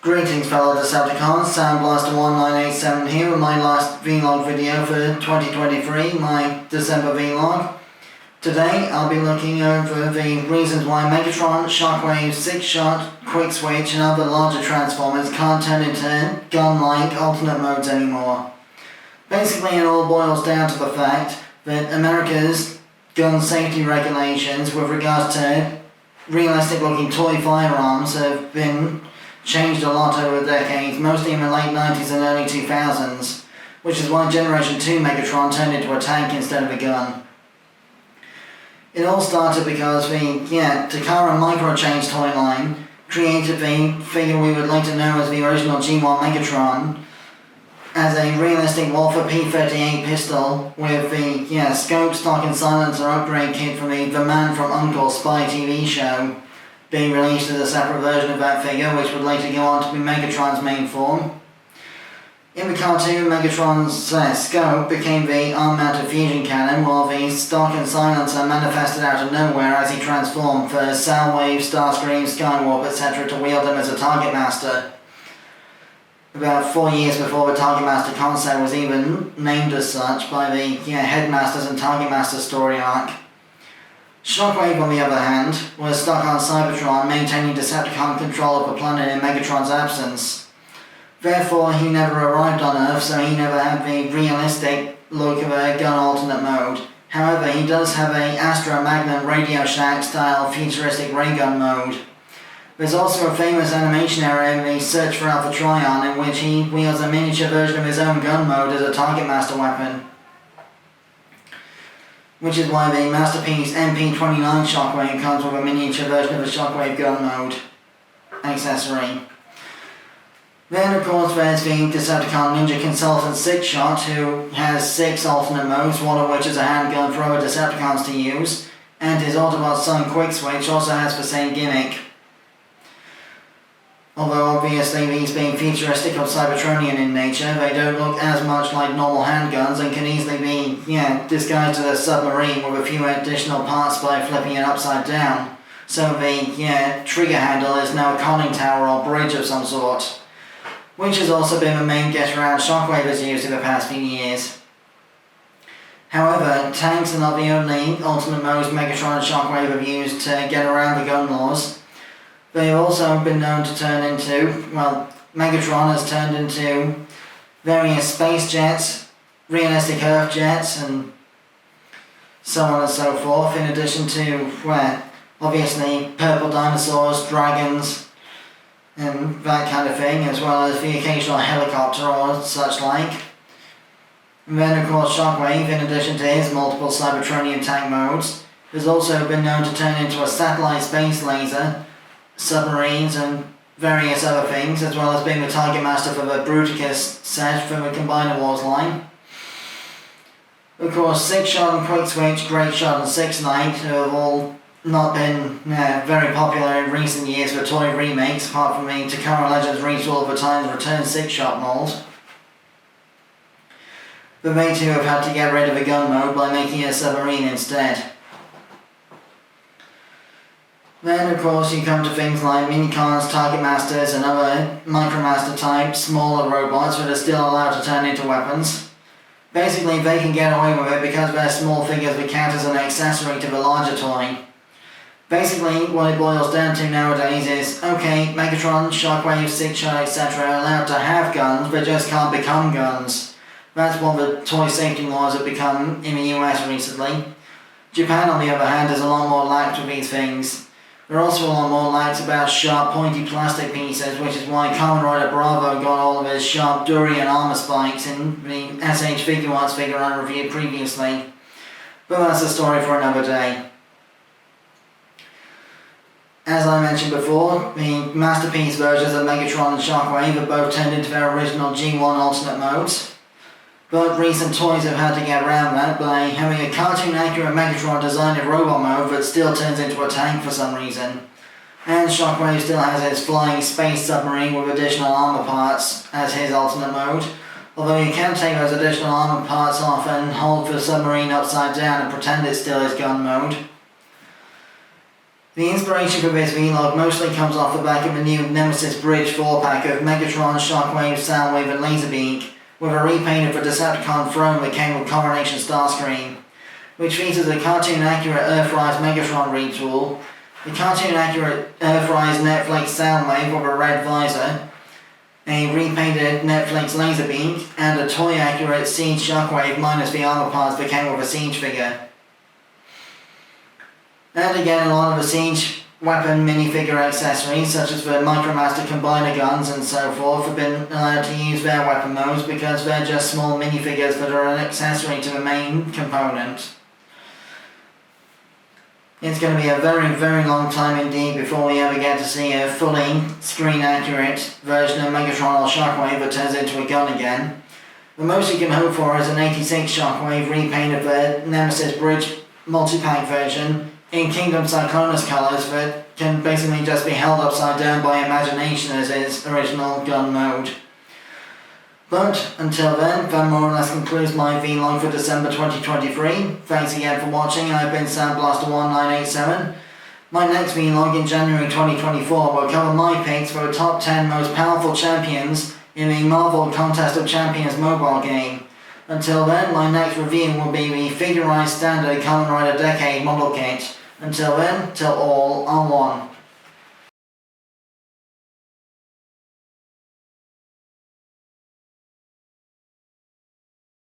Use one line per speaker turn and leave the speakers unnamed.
Greetings fellow Decepticons, SoundBlaster1987 here with my last vlog video for 2023, my December vlog. Today I'll be looking over the reasons why Megatron, Shockwave, 6-shot, Quick Switch and other larger transformers can't turn into gun-like alternate modes anymore. Basically it all boils down to the fact that America's gun safety regulations with regards to realistic looking toy firearms have been changed a lot over the decades, mostly in the late 90s and early 2000s, which is why Generation 2 Megatron turned into a tank instead of a gun. It all started because the Takara Micro-Change toy line created the figure we would later know as the original G1 Megatron as a realistic Walther P38 pistol with the scope, stock and silencer upgrade kit from the Man from U.N.C.L.E. spy TV show being released as a separate version of that figure, which would later go on to be Megatron's main form. In the cartoon, Megatron's scope became the arm-mounted fusion cannon, while the stock and silencer manifested out of nowhere as he transformed for Soundwave, Starscream, Skywarp, etc. to wield him as a Target Master. About 4 years before the Target Master concept was even named as such by the Headmasters and Target Master story arc. Shockwave, on the other hand, was stuck on Cybertron, maintaining Decepticon control of the planet in Megatron's absence. Therefore, he never arrived on Earth, so he never had the realistic look of a gun alternate mode. However, he does have a Astro Magnum Radio Shack style futuristic ray gun mode. There's also a famous animation error in the Search for Alpha Trion in which he wields a miniature version of his own gun mode as a Target Master weapon, which is why the Masterpiece MP29 Shockwave comes with a miniature version of the Shockwave gun mode accessory. Then of course there's the Decepticon Ninja Consultant 6-shot, who has 6 alternate modes, one of which is a handgun for other Decepticons to use, and his Autobot son Quick Switch also has the same gimmick. Although obviously these being futuristic or Cybertronian in nature, they don't look as much like normal handguns and can easily be, disguised as a submarine with a few additional parts by flipping it upside down. So the, trigger handle is now a conning tower or bridge of some sort, which has also been the main get-around Shockwave has used in the past few years. However, tanks are not the only alternate modes Megatron and Shockwave have used to get around the gun laws. They have also been known to turn into, Megatron has turned into various space jets, realistic Earth jets, and so on and so forth, in addition to, obviously, purple dinosaurs, dragons, and that kind of thing, as well as the occasional helicopter or such like. And then, of course, Shockwave, in addition to his multiple Cybertronian tank modes, has also been known to turn into a satellite space laser, submarines and various other things, as well as being the Target Master for the Bruticus set from the Combiner Wars line. Of course, 6-shot and Quick Switch, Great Shot and 6-Night have all not been very popular in recent years for toy remakes, apart from the Takara Legends Retool of the Times Return 6-shot mold. But they too have had to get rid of the gun mode by making it a submarine instead. Then of course you come to things like Minicons, Target Masters and other Micromaster type smaller robots that are still allowed to turn into weapons. Basically they can get away with it because their small figures that count as an accessory to the larger toy. Basically what it boils down to nowadays is, okay, Megatron, Shockwave, 6-shot, etc. are allowed to have guns but just can't become guns. That's what the toy safety laws have become in the US recently. Japan on the other hand is a lot more lax with these things. They're also a lot more lax about sharp pointy plastic pieces, which is why Kamen Rider Bravo got all of his sharp durian armor spikes in the SH Figure Arts figure I reviewed previously. But that's a story for another day. As I mentioned before, the Masterpiece versions of Megatron and Shockwave have both turned into their original G1 alternate modes. But recent toys have had to get around that by having a cartoon-accurate Megatron designed in robot mode that still turns into a tank for some reason. And Shockwave still has his flying space submarine with additional armor parts as his alternate mode, although you can take those additional armor parts off and hold the submarine upside down and pretend it's still his gun mode. The inspiration for this vlog mostly comes off the back of a new Nemesis Bridge 4-pack of Megatron, Shockwave, Soundwave and Laserbeak, with a repaint of the Decepticon throne that came with Coronation Starscream, which features a cartoon-accurate Earthrise Megatron retool, the cartoon-accurate Earthrise Netflix Soundwave with a red visor, a repainted Netflix Laserbeak, and a toy-accurate Siege Shockwave minus the armor parts that came with a Siege figure. And again, a lot of the Siege weapon minifigure accessories, such as the Micromaster combiner guns and so forth, have been allowed to use their weapon modes because they're just small minifigures that are an accessory to the main component. It's going to be a very, very long time indeed before we ever get to see a fully screen-accurate version of Megatron or Shockwave that turns into a gun again. The most you can hope for is an 86 Shockwave repaint of the Nemesis Bridge multi-pack version in Kingdom Cyclonus colours that can basically just be held upside down by imagination as its original gun mode. But until then, that more or less concludes my vlog for December 2023. Thanks again for watching. I've been SoundBlaster1987. My next vlog in January 2024 will cover my picks for the top 10 most powerful champions in the Marvel Contest of Champions mobile game. Until then, my next review will be the figurized standard Kamen Rider Decade model kit. Until then, till all are one.